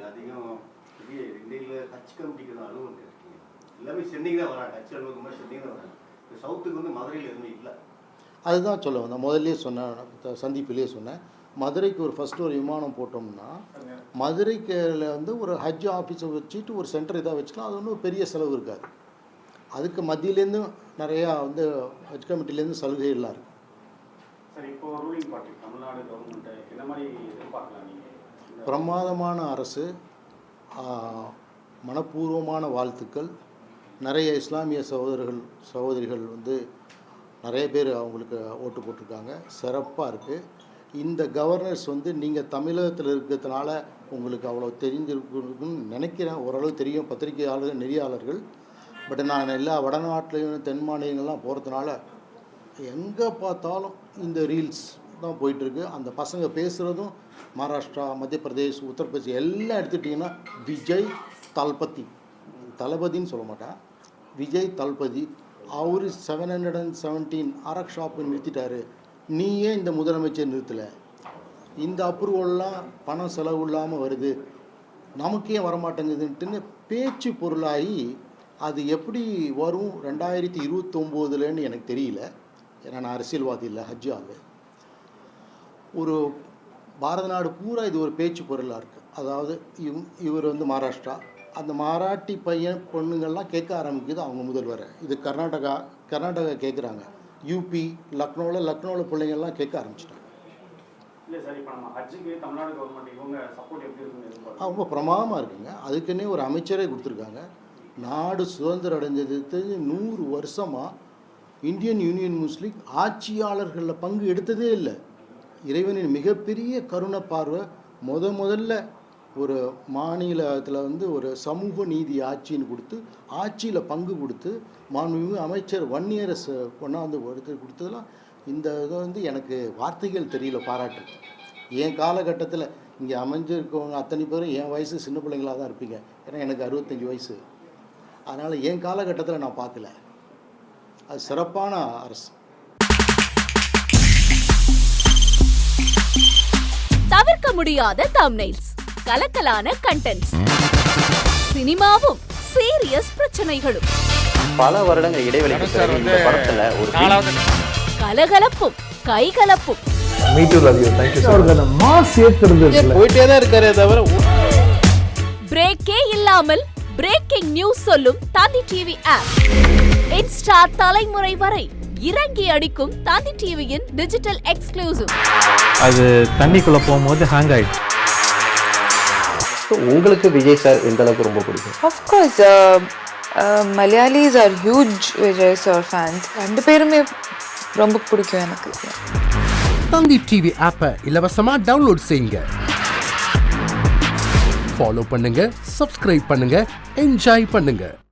அதிகம் இந்தியில் ஹஜ் கமிட்டிக்கு அலுவலகம் இருக்கீங்க, எல்லாமே சென்னைக்கு தான் வராங்க, ஹஜ் அலுவலகம் மாதிரி சென்னைக்கு தான் வராங்க. இப்போ சவுத்துக்கு வந்து மதுரையில் எதுவுமே இல்லை. அதுதான் சொல்ல வந்தேன், முதல்லே சொன்னேன், சந்திப்பிலேயே சொன்னேன். மதுரைக்கு ஃபஸ்ட்டு ஒரு விமானம் போட்டோம்னா மதுரைக்கு வந்து ஒரு ஹஜ் ஆஃபீஸை வச்சுட்டு ஒரு சென்டர் இதாக வச்சுக்கலாம். அது ஒன்றும் பெரிய செலவு இருக்காது. அதுக்கு மத்தியிலேருந்து நிறையா வந்து ஹஜ் கமிட்டிலேருந்து சலுகைகள்லாம் இருக்குது. சார், இப்போ ரூலிங் பார்ட்டி தமிழ்நாடு கவர்மெண்ட்டை என்ன மாதிரி எதிர்பார்க்கலாம் நீங்கள்? பிரமாதமான அரசு, மனப்பூர்வமான வாழ்த்துக்கள். நிறைய இஸ்லாமிய சகோதரிகள் வந்து நிறைய பேர் அவங்களுக்கு ஓட்டு போட்டிருக்காங்க. சிறப்பாக இருக்குது. இந்த கவர்னர்ஸ் வந்து நீங்கள் தமிழகத்தில் இருக்கிறதுனால உங்களுக்கு அவ்வளோ தெரிஞ்சிருக்குன்னு நினைக்கிறேன். ஓரளவு தெரியும் பத்திரிகையாளர்கள், நெறியாளர்கள். பட் நான் எல்லா வடநாட்டிலையும் தென் மாநிலங்கள்லாம் போகிறதுனால எங்கே பார்த்தாலும் இந்த ரீல்ஸ் தான் போயிட்டுருக்கு. அந்த பசங்க பேசுகிறதும் மகாராஷ்டிரா, மத்திய பிரதேஷ், உத்தரப்பிரதேஷ் எல்லாம் எடுத்துட்டிங்கன்னா விஜய் தளபதி, தளபதின்னு சொல்ல மாட்டேன், விஜய் தளபதி. அவர் 717 அரக் ஷாப்பு நிறுத்திட்டாரு, நீ ஏன் இந்த முதலமைச்சர் நிறுத்தலை? இந்த அப்ரூவல்லாம் பணம் செலவு இல்லாமல் வருது, நமக்கு ஏன் வரமாட்டேங்குதுன்ட்டுன்னு பேச்சு பொருளாகி அது எப்படி வரும் 2029ன்னு எனக்கு தெரியல. ஏன்னா நான் அரசியல்வாதி இல்லை, ஹஜ் ஆளு. ஒரு பாரத நாடு பூரா இது ஒரு பேச்சு பொருளாக இருக்குது. அதாவது இவர் வந்து மகாராஷ்டிரா, அந்த மராட்டி பையன் பொண்ணுங்கள்லாம் கேட்க ஆரம்பிக்குது அவங்க முதல்வரை. இது கர்நாடகா கேட்குறாங்க, யூபி, லக்னோவில் பிள்ளைங்கள்லாம் கேட்க ஆரம்பிச்சிட்டாங்க. இல்லை சார், இப்போ நம்ம ஹஜ்ஜுக்கு தமிழ்நாடு கவர்மெண்ட் இவங்க சப்போர்ட் எப்படி இருக்குன்னு ரொம்ப பிரமாதமாக இருக்குங்க. அதுக்குன்னே ஒரு அமைச்சரே கொடுத்துருக்காங்க. நாடு சுதந்திரம் அடைஞ்சது 100 வருஷமாக இந்தியன் யூனியன் முஸ்லீம் ஆட்சியாளர்களில் பங்கு எடுத்ததே இல்லை. இறைவனின் மிகப்பெரிய கருணை பார்வை. முதல்ல ஒரு மாநிலத்தில் வந்து ஒரு சமூக நீதி ஆட்சின்னு கொடுத்து ஆட்சியில் பங்கு கொடுத்து மாண்புமிகு அமைச்சர் வன்னியரசு கொண்டாந்து ஒருத்தர் கொடுத்ததெல்லாம் இந்த இதை வந்து எனக்கு வார்த்தைகள் தெரியல பாராட்டு. என் காலகட்டத்தில் இங்கே அமைஞ்சிருக்கவங்க அத்தனை பேரும் என் வயசு சின்ன பிள்ளைங்களாக தான் இருப்பீங்க. ஏன்னா எனக்கு 65 வயசு. அதனால் என் காலகட்டத்தில் நான் பார்க்கல. அது சிறப்பான அரசு. தவிர்க்க முடியாத தம்ப்நெயில்ஸ், கலக்கலான கண்டென்ட்ஸ், சினிமாவும் சீரியஸ் பிரச்சனைகளும், பல வருடங்கள் இடைவெளிக்கு பிறகு இந்த படத்துல ஒரு கலகலப்பும் கைகலப்பும். போயிட்டே தான் இருக்காரே தவிர பிரேக்கே இல்லாமல் பிரேக்கிங் நியூஸ் சொல்லும் தந்தி டிவி ஆப். இன்ஸ்டா தலைமுறை வரை இறங்கி அடிக்கும் தந்தி டிவியின் டிஜிட்டல் எக்ஸ்க்ளூசிவ். அது தண்ணிக்குள்ள போகும்போது ஹேங் ஆயிடுச்சு. உங்களுக்கு விஜய் சார் எந்த அளவுக்கு ரொம்ப பிடிக்கும்? Of course, Malayalis are huge Vijay sir fans. ரெண்டு பேருமே ரொம்ப பிடிக்கும் எனக்கு. தந்தி டிவி ஆப்பை இலவசமா டவுன்லோட் செய்யுங்க, ஃபாலோ பண்ணுங்க, சப்ஸ்கிரைப் பண்ணுங்க, என்ஜாய் பண்ணுங்க.